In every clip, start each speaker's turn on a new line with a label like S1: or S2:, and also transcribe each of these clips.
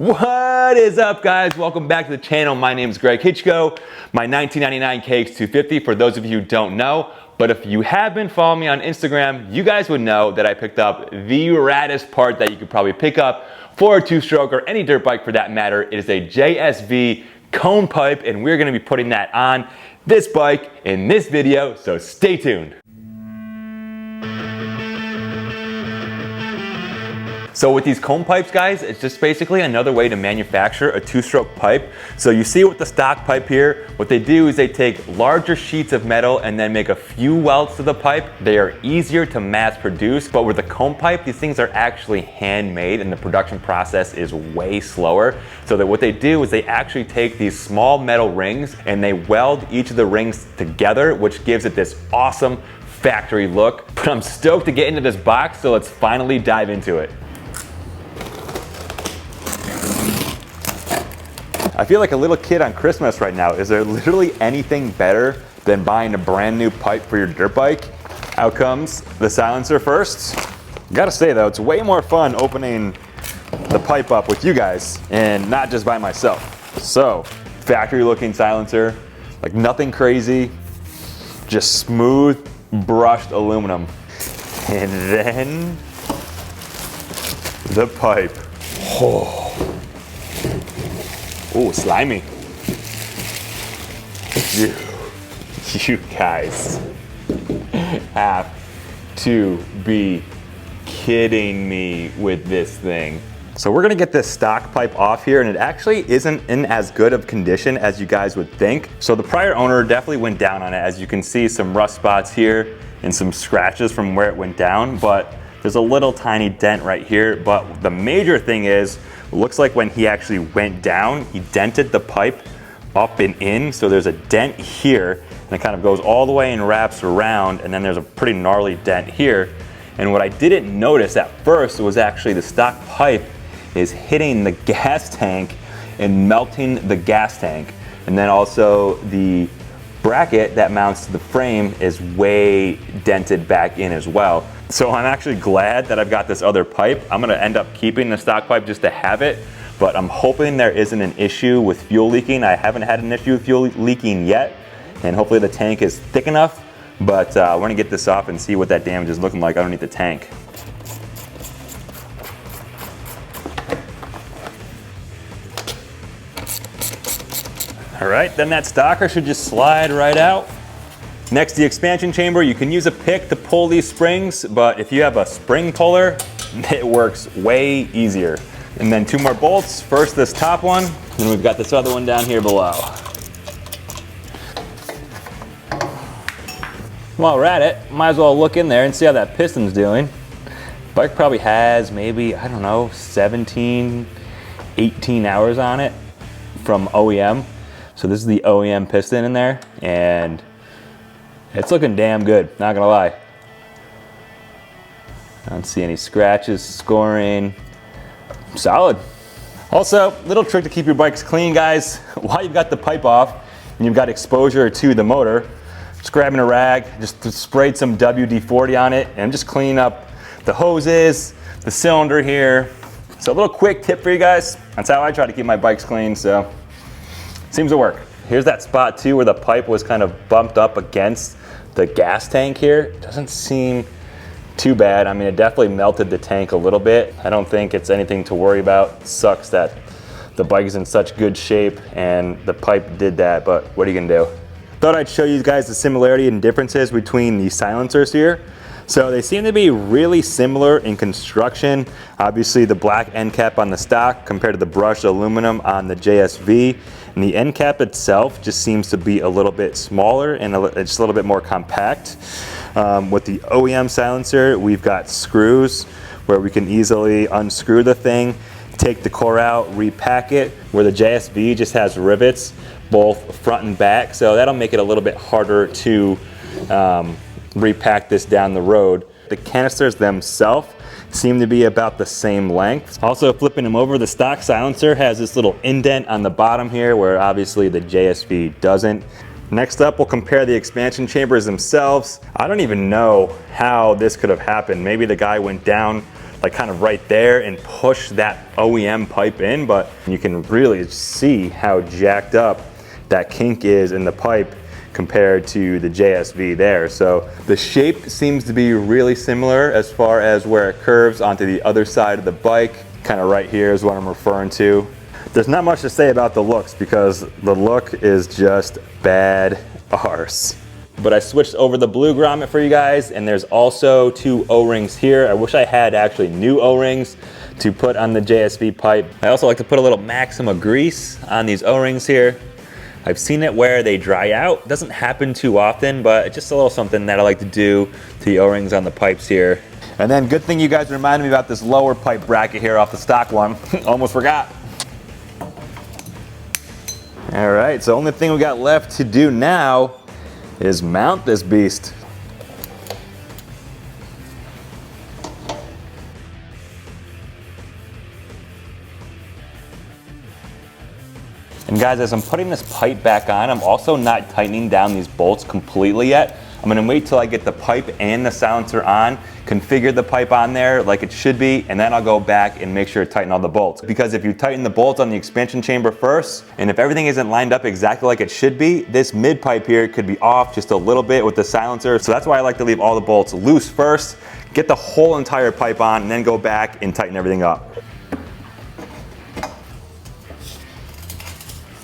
S1: What is up, guys? Welcome back to the channel. My name is Greg Hitchko, my 1999 KX250 for those of you who don't know. But if you have been following me on Instagram, you guys would know that I picked up the raddest part that you could probably pick up for a two-stroke or any dirt bike for that matter. It is a JSV cone pipe, and we're gonna be putting that on this bike in this video, so stay tuned. So with these cone pipes, guys, it's just basically another way to manufacture a two-stroke pipe. So you see with the stock pipe here, what they do is they take larger sheets of metal and then make a few welds to the pipe. They are easier to mass produce, but with a cone pipe, these things are actually handmade and the production process is way slower. So that what they do is they actually take these small metal rings and they weld each of the rings together, which gives it this awesome factory look. But I'm stoked to get into this box, so let's finally dive into it. I feel like a little kid on Christmas right now. Is there literally anything better than buying a brand new pipe for your dirt bike? Out comes the silencer first. Gotta say though, it's way more fun opening the pipe up with you guys and not just by myself. So, factory looking silencer, like nothing crazy, just smooth brushed aluminum. And then the pipe. Oh. Oh, slimy. You guys have to be kidding me with this thing. So we're gonna get this stock pipe off here, and it actually isn't in as good of condition as you guys would think. So the prior owner definitely went down on it. As you can see, some rust spots here and some scratches from where it went down, but there's a little tiny dent right here. But the major thing is, it looks like when he actually went down, he dented the pipe up and in. So there's a dent here, and it kind of goes all the way and wraps around, and then there's a pretty gnarly dent here. And what I didn't notice at first was actually the stock pipe is hitting the gas tank and melting the gas tank. And then also the bracket that mounts to the frame is way dented back in as well. So I'm actually glad that I've got this other pipe. I'm gonna end up keeping the stock pipe just to have it, but I'm hoping there isn't an issue with fuel leaking. I haven't had an issue with fuel leaking yet, and hopefully the tank is thick enough, but we're gonna get this off and see what that damage is looking like underneath the tank. All right, then that stocker should just slide right out. Next, the expansion chamber. You can use a pick to pull these springs, but if you have a spring puller, it works way easier. And then two more bolts. First this top one, and we've got this other one down here below. While we're at it, might as well look in there and see how that piston's doing. Bike probably has maybe, I don't know, 17, 18 hours on it from OEM. So this is the OEM piston in there, and it's looking damn good, not gonna lie. I don't see any scratches, scoring, solid. Also, little trick to keep your bikes clean, guys. While you've got the pipe off and you've got exposure to the motor, just grabbing a rag, just sprayed some WD-40 on it and just clean up the hoses, the cylinder here. So a little quick tip for you guys. That's how I try to keep my bikes clean, so seems to work. Here's that spot too where the pipe was kind of bumped up against the gas tank here. Doesn't seem too bad. I mean, it definitely melted the tank a little bit. I don't think it's anything to worry about. It sucks that the bike is in such good shape and the pipe did that, but what are you gonna do? Thought I'd show you guys the similarity and differences between the silencers here. So they seem to be really similar in construction. Obviously the black end cap on the stock compared to the brushed aluminum on the JSV. And the end cap itself just seems to be a little bit smaller and just a little bit more compact. With the OEM silencer, we've got screws where we can easily unscrew the thing, take the core out, repack it, where the JSV just has rivets, both front and back. So that'll make it a little bit harder to repack this down the road. The canisters themselves seem to be about the same length. Also, flipping them over, the stock silencer has this little indent on the bottom here where obviously the JSV doesn't. Next up, we'll compare the expansion chambers themselves. I don't even know how this could have happened. Maybe the guy went down like kind of right there and push that OEM pipe in, but you can really see how jacked up that kink is in the pipe compared to the JSV there. So the shape seems to be really similar as far as where it curves onto the other side of the bike. Kind of right here is what I'm referring to. There's not much to say about the looks because the look is just bad arse. But I switched over the blue grommet for you guys, and there's also 2 O-rings here. I wish I had actually new O-rings to put on the JSV pipe. I also like to put a little Maxima grease on these O-rings here. I've seen it where they dry out. Doesn't happen too often, but it's just a little something that I like to do to the O-rings on the pipes here. And then good thing you guys reminded me about this lower pipe bracket here off the stock one. Almost forgot. All right, so only thing we got left to do now is mount this beast. And guys, as I'm putting this pipe back on, I'm also not tightening down these bolts completely yet. I'm gonna wait till I get the pipe and the silencer on, configure the pipe on there like it should be, and then I'll go back and make sure to tighten all the bolts. Because if you tighten the bolts on the expansion chamber first, and if everything isn't lined up exactly like it should be, this mid pipe here could be off just a little bit with the silencer. So that's why I like to leave all the bolts loose first, get the whole entire pipe on, and then go back and tighten everything up.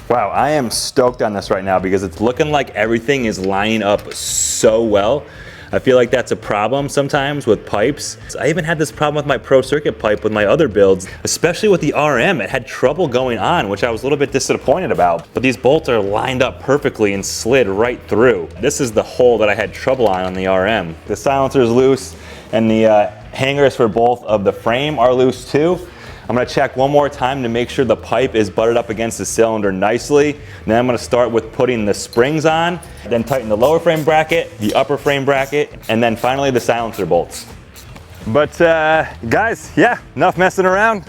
S1: Wow, I am stoked on this right now because it's looking like everything is lining up so well. I feel like that's a problem sometimes with pipes. I even had this problem with my Pro Circuit pipe with my other builds, especially with the RM. It had trouble going on, which I was a little bit disappointed about. But these bolts are lined up perfectly and slid right through. This is the hole that I had trouble on the RM. The silencer is loose and the hangers for both of the frame are loose too. I'm gonna check one more time to make sure the pipe is butted up against the cylinder nicely. And then I'm gonna start with putting the springs on, then tighten the lower frame bracket, the upper frame bracket, and then finally the silencer bolts. But guys, yeah, enough messing around.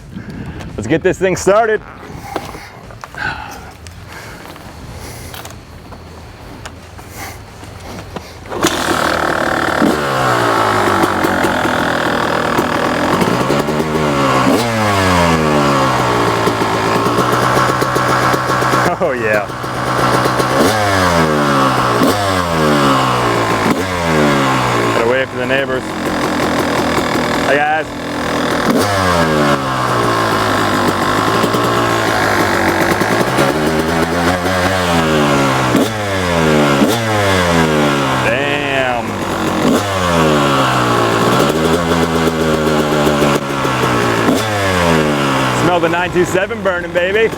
S1: Let's get this thing started. Oh yeah. Gotta wave to the neighbors. Hi guys. Damn. Smell the 927 burning, baby.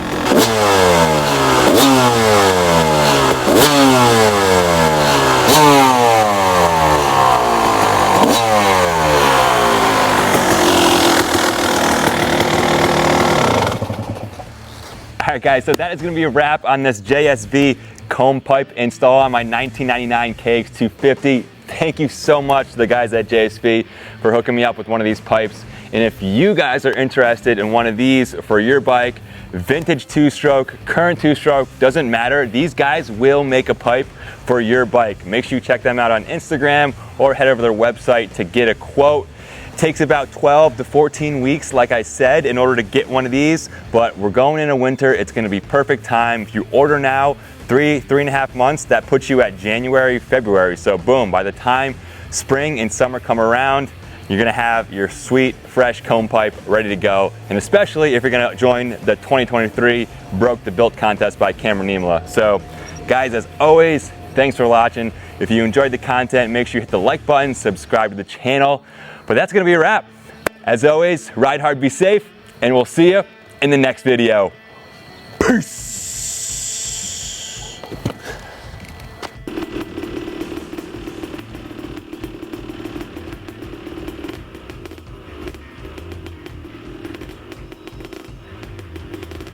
S1: Alright guys, so that is going to be a wrap on this JSV comb pipe install on my 1999 KX250. Thank you so much to the guys at JSV for hooking me up with one of these pipes. And if you guys are interested in one of these for your bike, vintage 2-stroke, current 2-stroke, doesn't matter. These guys will make a pipe for your bike. Make sure you check them out on Instagram or head over to their website to get a quote. It takes about 12 to 14 weeks, like I said, in order to get one of these, but we're going into winter. It's gonna be perfect time. If you order now, 3.5 months, that puts you at January, February. So boom, by the time spring and summer come around, you're gonna have your sweet, fresh comb pipe ready to go. And especially if you're gonna join the 2023 Broke the Built contest by Cameron Niemela. So guys, as always, thanks for watching. If you enjoyed the content, make sure you hit the like button, subscribe to the channel. But that's gonna be a wrap. As always, ride hard, be safe, and we'll see you in the next video. Peace.